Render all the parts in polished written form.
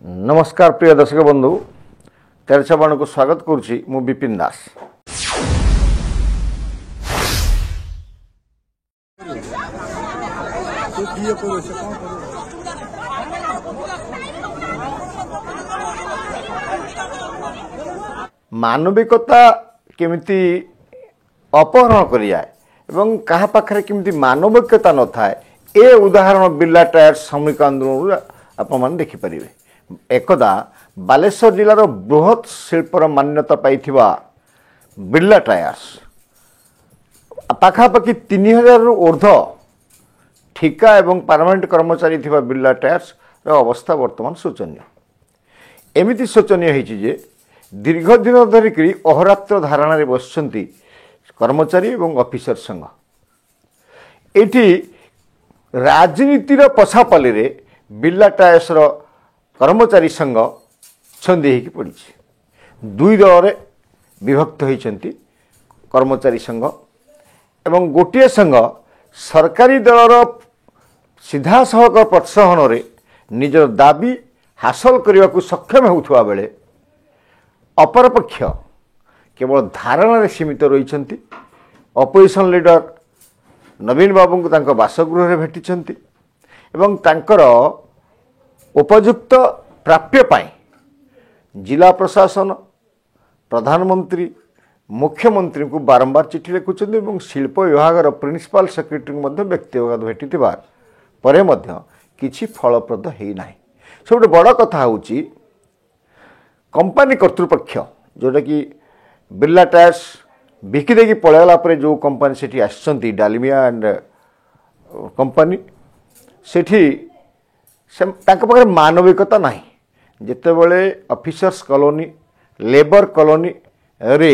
नमस्कार प्रिय दर्शक बंधु तेरछाबाण को स्वागत करुच्ची मु विपिन दास। मानविकता केमिति अपहरण कर जाए एवं कहा पाखरे केमिति मानविकता न थाए ए उदाहरण बिर्ला टायर सामूहिक आंदोलन आपण मैंने देखिपारे। एकदा बालेश्वर जिलार बृहत शिल्पर मान्यता पाइथिबा बिर्ला टायर्स पाखापाखि 3000 रु ऊर्ध्व ठिका एवं परमानेंट कर्मचारी थिबा बिर्ला टायर्स अवस्था वर्तमान शोचनीय। एमिति शोचनीय होइछि जे दीर्घ दिन धरिक अहोरात्र धारणा बसुंट कर्मचारी एवं ऑफिसर संघ एठी राजनीतिर पछापल्ली रे बिर्ला टायर्स कर्मचारी संघ छंदी होगी पड़ी दुई दल विभक्त होती कर्मचारी संघ एवं गोटे संघ सरकारी दलर सीधा सड़क प्रोत्साहन रे निजर दाबी हासिल करने को सक्षम होता बेले अपरपक्ष केवल धारणा सीमित रही अपोजिशन लीडर नवीन बाबू को बासगृह भेटी एवं तांकर उपयुक्त प्राप्य पाई जिला प्रशासन प्रधानमंत्री मुख्यमंत्री को बारंबार चिठी लिखुं शिल्प विभाग प्रिंसिपल सेक्रेटरी व्यक्तिगत भेटी पर किसी फलप्रद होना। सब बड़ कथा हूँ कंपनी कर्तृपक्ष जोटा कि बिर्ला टायर्स बिकिदेकी पलैगला जो कंपनी से आसछंती डालमिया एंड कंपनी सेठी पाखे मानविकता नहीं। जितेबले ऑफिसर्स कॉलोनी लेबर कॉलोनी रे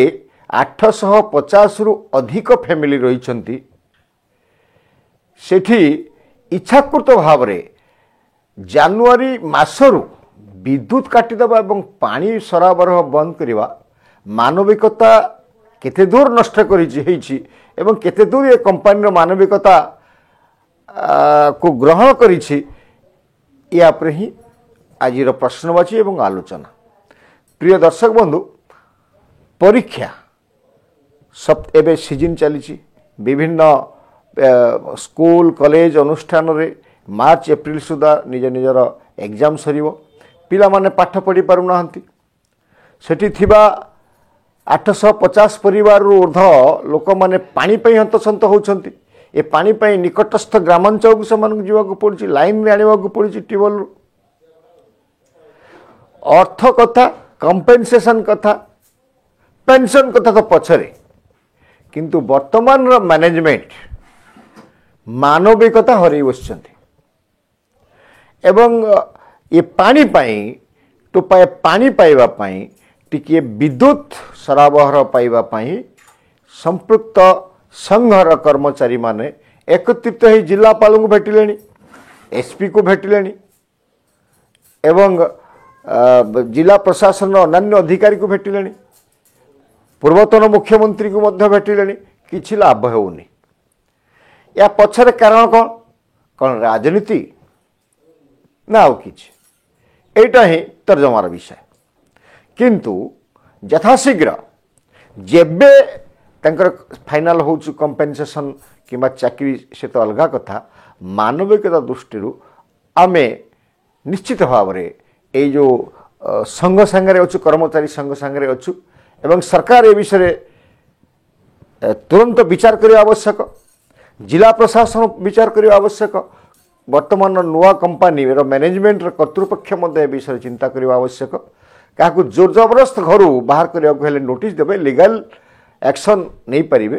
850 रु अधिक फैमिली रही सेठी इच्छाकृत भाव रे जानुआरी मासरु विद्युत काटिदेवा एवं पानी सरबराह बंद करवा मानविकता केते दूर नष्ट करी एवं केते दूर ये कंपनी मानविकता को ग्रहण करी या ही आज प्रश्नवाची एवं आलोचना। प्रिय दर्शक बंधु परीक्षा सब एवं सीजन चली विभिन्न स्कूल कॉलेज अनुष्ठान रे मार्च एप्रिल सुधा निज निजर एग्जाम सरीब पिला माने पाठ पढ़ी पारु नाहंती सेठी थिबा 850 परिवार ऊर्ध्व लोक माने पानी पई हंतसंत होउछंती। ए पानी पई निकटस्थ ग्रामांचल को समान जीवाक पड़ी लाइन में आने पड़ी ट्यूबवेल अर्थ कथा कंपेनसेशन कथा पेंशन कथा तो पछरे किंतु वर्तमान मैनेजमेंट मानविकता हरई बसुंट एवं ये पानी पाई टोपाए पानी पाइबा पाई टिके विद्युत सरबराह पाइबा पाई संपृक्त संघर कर्मचारी माने एकत्रित हो जिलापाल को भेटिले एसपी को भेटिले एवं जिला प्रशासन अन्य अधिकारी को भेटिले पूर्वतन मुख्यमंत्री को मध्य भेटिले किछि लाभ होउनी। या पछर कारण कौन कौन राजनीति ना आउ किछि एटा ही तर्जमार विषय किंतु यथाशीघ्र जेबे तंकर फाइनल हो कंपेनसेशन किंबा चाकरी से तो अलग कथा मानविकता दृष्टि आमे निश्चित भाव में ये जो संघ सांगे अच्छु कर्मचारी संघ सांगे अच्छु एवं सरकार ए विषय तुरंत विचार करने आवश्यक जिला प्रशासन विचार करने आवश्यक वर्तमान नुआ कंपनी मैनेजमेंट कर्तृपक्ष विषय चिंता करने आवश्यक क्या जोर जबरदस्त घर बाहर करने नोटिस देवे लीगल एक्शन नहीं पारिबे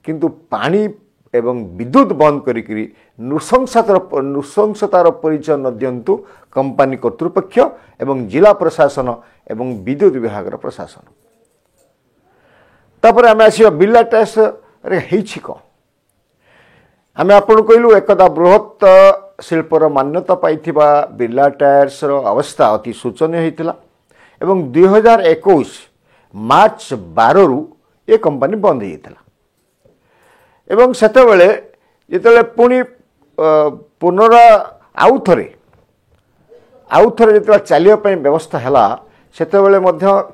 किंतु पानी एवं विद्युत बंद करी नृशंसतार परिचय न दिंतु कंपनी कर्तृपक्ष एवं जिला प्रशासन एवं विद्युत विभाग प्रशासन। तापर आम आस बिर्ला टायर्स रे कौन आम आपन कहलु एकदा बृहत शिल्पर मान्यता पाइथिबा बिर्ला टायर्स अवस्था अति शोचनीय होता एवं 2021 मार्च 12 रु ये कंपनी बंद होता एवं सेतेबेले जेतेबेले पुणी पुनरा आउ थरे आउ थे जो चलिए व्यवस्था है सेतबेले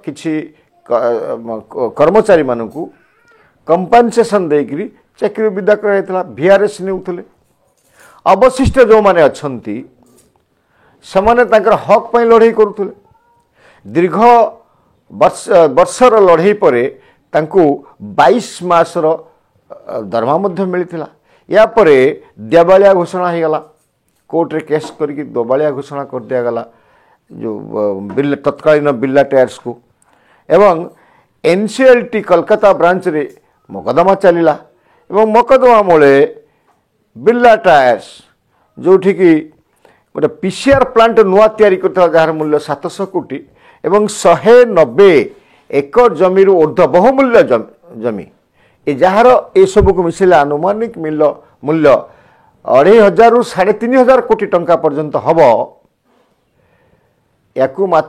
किसी कर्मचारी मानक कंपनसेसन देकरी चाकरी विदा कर VRS नेउथले अवशिष्ट जो माने अछंती समाने तांकर हक पई लड़ाई करुथले दीर्घ वर्षर लड़ाई परे तांको 22 मासर दरमा मध्य मिलिथिला या परे देवालिया घोषणा हो गला कोर्ट रे केस करके देवालिया घोषणा कर दिया गला जो बिल्ला तत्कालीन बिल्ला टायर्स को एवं NCLT कोलकाता ब्रांच रे मोकदमा चलिला एवं मोकदमा मूले बिर्ला टायर्स जो गोटे PCR प्लांट नुआ तैयारी करता जार मूल्य 700 कोटी एवं 190 एकर जमी ऊर्ध्व बहुमूल्य जमी ए जार ए सब को मिसिले आनुमानिक मूल्य 2500 रु 3500 कोटी टंका पर्यंत हम या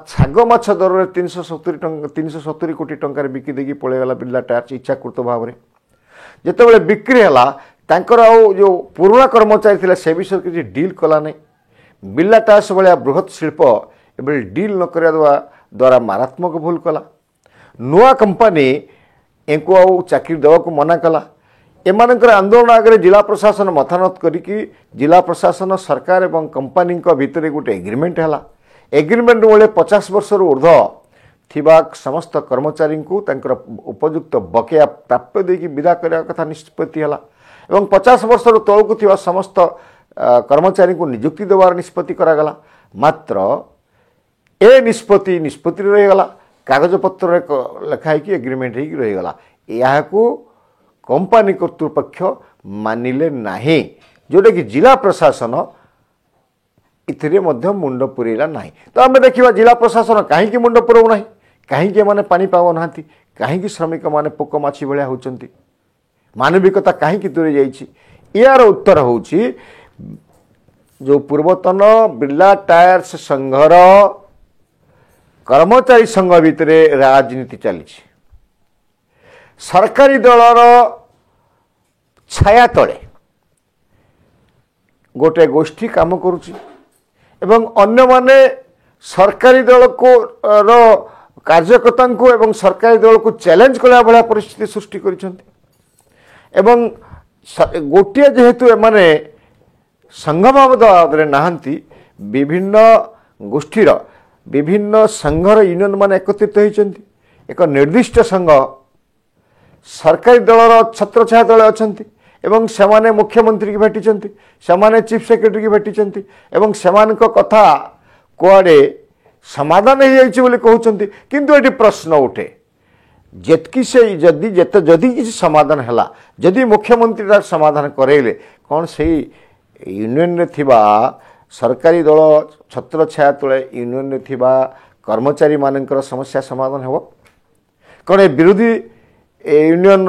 छाग माछ दर 370 कोटी टंकार बिकी देकी पड़ेगला बिर्ला टायर्स इच्छाकृत भाव में जिते बिक्री है तांकर जो पुराना कर्मचारी थिला से विषय किसी डील कला नहीं बिर्ला टायर्स भाया बृहत शिल्प एबे डील न करवा द्वारा मारात्मक भूल कला नुआ कंपनी एंको आउ चाकरी देवा को मना कला एमानकर आंदोलन आगे जिला प्रशासन मथानत करिकी जिला प्रशासन सरकार एवं कंपनी भितर गोटे एग्रीमेंट है एग्रीमेंट मूले 50 वर्ष ऊर्ध्व थिबा समस्त कर्मचारी को तांकर उपयुक्त बकेया प्राप्य देकी विदा करने कथा निष्पत्ति है एवं 50 वर्ष तौक थिबा समस्त कर्मचारी को नियुक्ति देवार निष्पत्ति करागला मात्र ए निष्पत्ति रहीगला कागज पत्र लिखाई एग्रीमेंट हो रहीगला या कंपनी कर्तृपक्ष मानिले नाही जोटा कि जिला प्रशासन इथिरे मुंड पुरेला नाही तो आम देखा जिला प्रशासन कहीं मुंड पुराऊ ना कहीं माने पानी पाव ना कहीं श्रमिक माने पोक माछी भाया होती मानविकता कहीं दूरे जाइए यार उत्तर होची जो पूर्वतन बिर्ला टायर्स संघर कर्मचारी संघ भितर राजनीति चली सरकारी दलर छाया तले गोटे गोष्ठी काम करुची एवं अन्य माने सरकारी दल को कार्यकर्ता को एवं सरकारी दल को चैलेंज कला भाया परिस्थिति सृष्टि करिसेंती एवं गोटे जेहेतु एमाने संघ भाव नहांती विभिन्न गोष्ठीर विभिन्न संघर यूनियन मान एकत्रित होती एक निर्दिष्ट संघ सरकारी दलर छत्र छाया दल अच्छा एवं सेमाने मुख्यमंत्री की भेटी सेमाने चीफ सेक्रेटरी की भेटी एवं सेमान कथा कुआडे समाधान हो कहते किंतु ये प्रश्न उठे जेतकी से जदि किसी समाधान है जदि मुख्यमंत्री समाधान करेले कौन से यूनियन रे थिबा सरकारी दल छत्र छाया तले यूनियन रे थिबा कर्मचारी मानकर समस्या समाधान हो कौन विरोधी यूनियन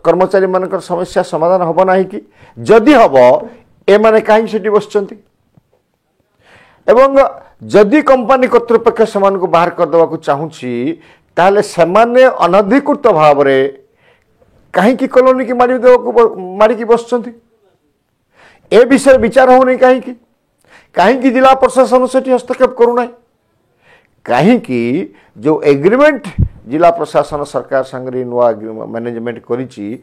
कर्मचारी मानकर समस्या समाधान हम ना कि जदि हम ए माने कहीं से बसचंती एवं जदि कंपनी कर्तृपक्ष से बाहर करदेवा को चाहूँगी ताहले सेमाने अनधिकृत भाव में कहीं कॉलोनी की मारिकी बसचंती ए विषय विचार होनी कहीं जिला प्रशासन से हस्तक्षेप करूना कहीं जो एग्रीमेंट जिला प्रशासन सरकार संगे नुआ मैनेजमेंट करिछि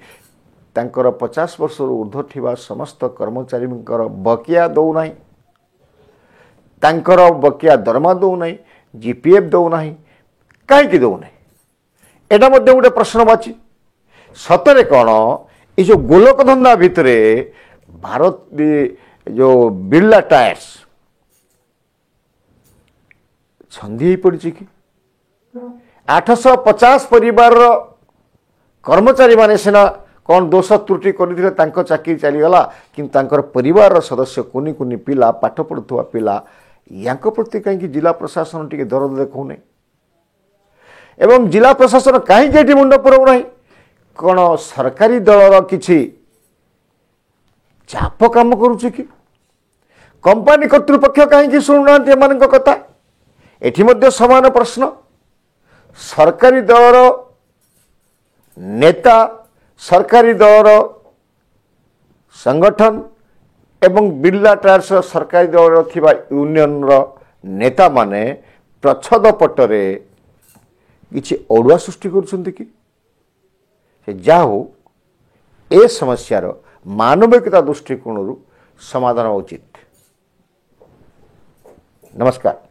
तांकर 50 वर्ष ऊर्ध्व थिबा समस्त कर्मचारी बकिया दौना तांकर बकिया दरमा दौना GPF दौना कहीं दौना एटा मध्य गोटे प्रश्नवाची सतरे कौन ये जो गोलक धंदा भितर भारत जो बिर्ला टायर्स छंदी पड़ी कि 850 परिवार कर्मचारी माने सिना कौन दोष त्रुटि करते चाकरी चलीगला कि परिवार सदस्य कुनी कुनी पिला पाठ पढ़ुवा पिला या प्रति कहीं जिला प्रशासन टी दरद देखने एवं जिला प्रशासन कहीं मुंड पुराऊ ना कौन सरकारी दलर किछि चाप काम करुच्ची कि कंपनी कर्तृपक्ष कहीं शुणुना एम कथा एटी समान प्रश्न सरकारी दलर नेता सरकारी दलर संगठन एवं बिर्ला टायर्स सरकारी दलर थिबा यूनियन नेता माने प्रच्छद पटरे किसी अड़ुआ सृष्टि करुछन्ति कि जा हो ए समस्यार मानविकता दृष्टिकोण समाधान उचित। नमस्कार।